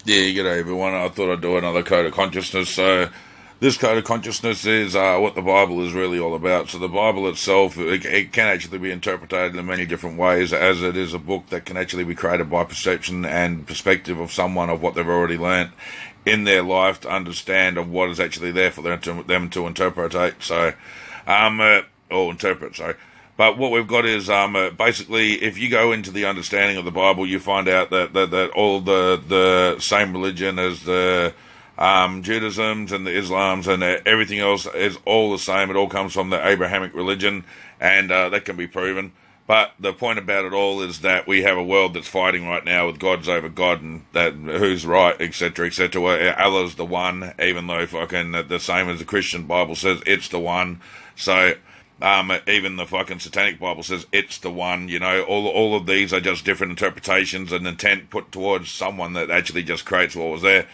Yeah, g'day everyone. I thought I'd do another code of consciousness. So, this code of consciousness is what the Bible is really all about. So, the Bible itself, it can actually be interpreted in many different ways, as it is a book that can actually be created by perception and perspective of someone of what they've already learnt in their life to understand of what is actually there for them to interpret. So, or interpret. Sorry. But what we've got is basically, if you go into the understanding of the Bible, you find out that all the same religion as the Judaisms and the Islams and everything else is all the same. It all comes from the Abrahamic religion, and that can be proven. But the point about it all is that we have a world that's fighting right now with gods over God and that who's right, etc., etc. Allah's the one, even though fucking the same as the Christian Bible says it's the one. So. Even the fucking Satanic Bible says it's the one, you know, all of these are just different interpretations and intent put towards someone that actually just creates what was there.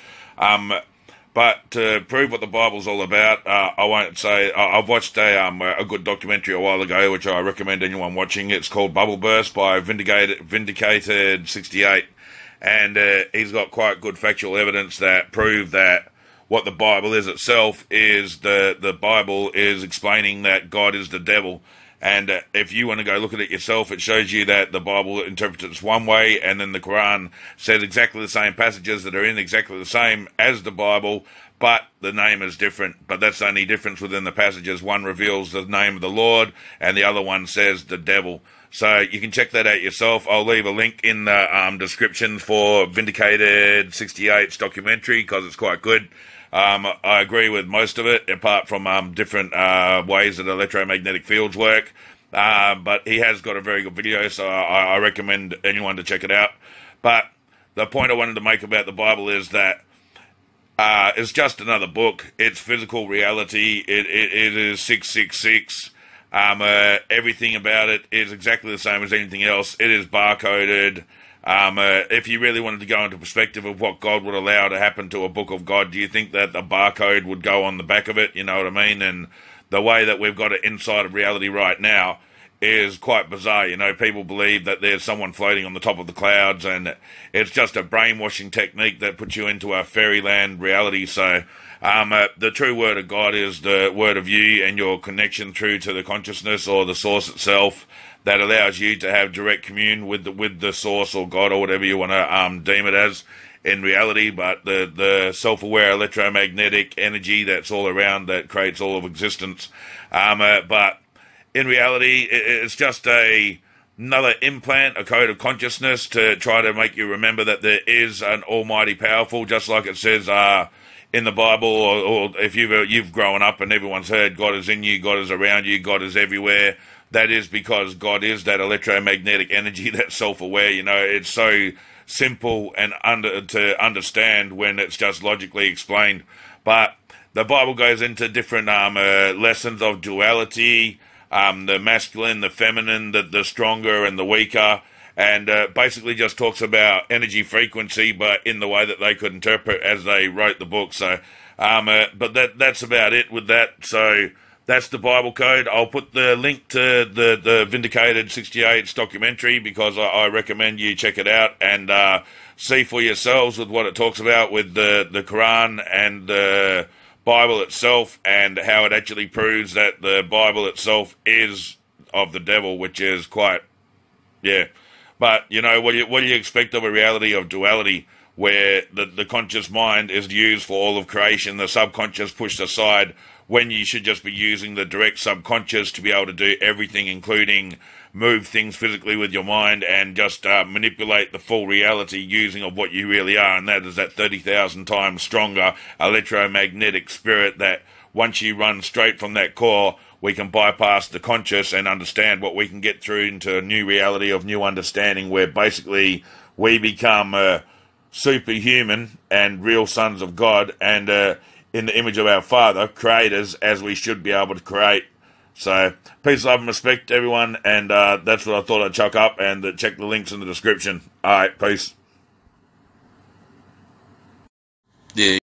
But to prove what the Bible's all about, I won't say, I've watched a good documentary a while ago, which I recommend anyone watching. It's called Bubble Burst by Vindicated 68. And he's got quite good factual evidence that prove that what the Bible is itself is the Bible is explaining that God is the devil. And if you want to go look at it yourself, it shows you that the Bible interprets it one way, and then the Quran says exactly the same passages that are in exactly the same as the Bible, but the name is different. But that's the only difference within the passages. One reveals the name of the Lord, and the other one says the devil. So you can check that out yourself. I'll leave a link in the description for Vindicated 68's documentary, because it's quite good. I agree with most of it, apart from different ways that electromagnetic fields work. But he has got a very good video, so I recommend anyone to check it out. But the point I wanted to make about the Bible is that it's just another book. It's physical reality. It is 666. Everything about it is exactly the same as anything else. It is barcoded. If you really wanted to go into perspective of what God would allow to happen to a book of God, do you think that the barcode would go on the back of it? You know what I mean? And the way that we've got it inside of reality right now is quite bizarre. You know, people believe that there's someone floating on the top of the clouds, and it's just a brainwashing technique that puts you into a fairyland reality. So, the true word of God is the word of you and your connection through to the consciousness or the source itself, that allows you to have direct commune with the source or God or whatever you want to deem it as in reality. But the self-aware electromagnetic energy that's all around that creates all of existence. But in reality, it's just another implant, a code of consciousness to try to make you remember that there is an almighty powerful, just like it says in the Bible, or if you've grown up and everyone's heard God is in you, God is around you, God is everywhere. That is because God is that electromagnetic energy that's self-aware. You know, it's so simple and to understand when it's just logically explained. But the Bible goes into different lessons of duality, the masculine, the feminine, the stronger and the weaker, and basically just talks about energy frequency, but in the way that they could interpret as they wrote the book. So, but that's about it with that. So, that's the Bible code. I'll put the link to the Vindicated 68's documentary, because I recommend you check it out and see for yourselves with what it talks about with the Quran and the Bible itself, and how it actually proves that the Bible itself is of the devil, which is quite, yeah. But, you know, what do you expect of a reality of duality, where the conscious mind is used for all of creation, the subconscious pushed aside, when you should just be using the direct subconscious to be able to do everything, including move things physically with your mind and just manipulate the full reality using of what you really are, and that is that 30,000 times stronger electromagnetic spirit that once you run straight from that core, we can bypass the conscious and understand what we can get through into a new reality of new understanding, where basically we become superhuman and real sons of God, and in the image of our Father, creators, as we should be able to create. So, peace, love, and respect, everyone, and that's what I thought I'd chuck up, and check the links in the description. Alright, peace. Yeah.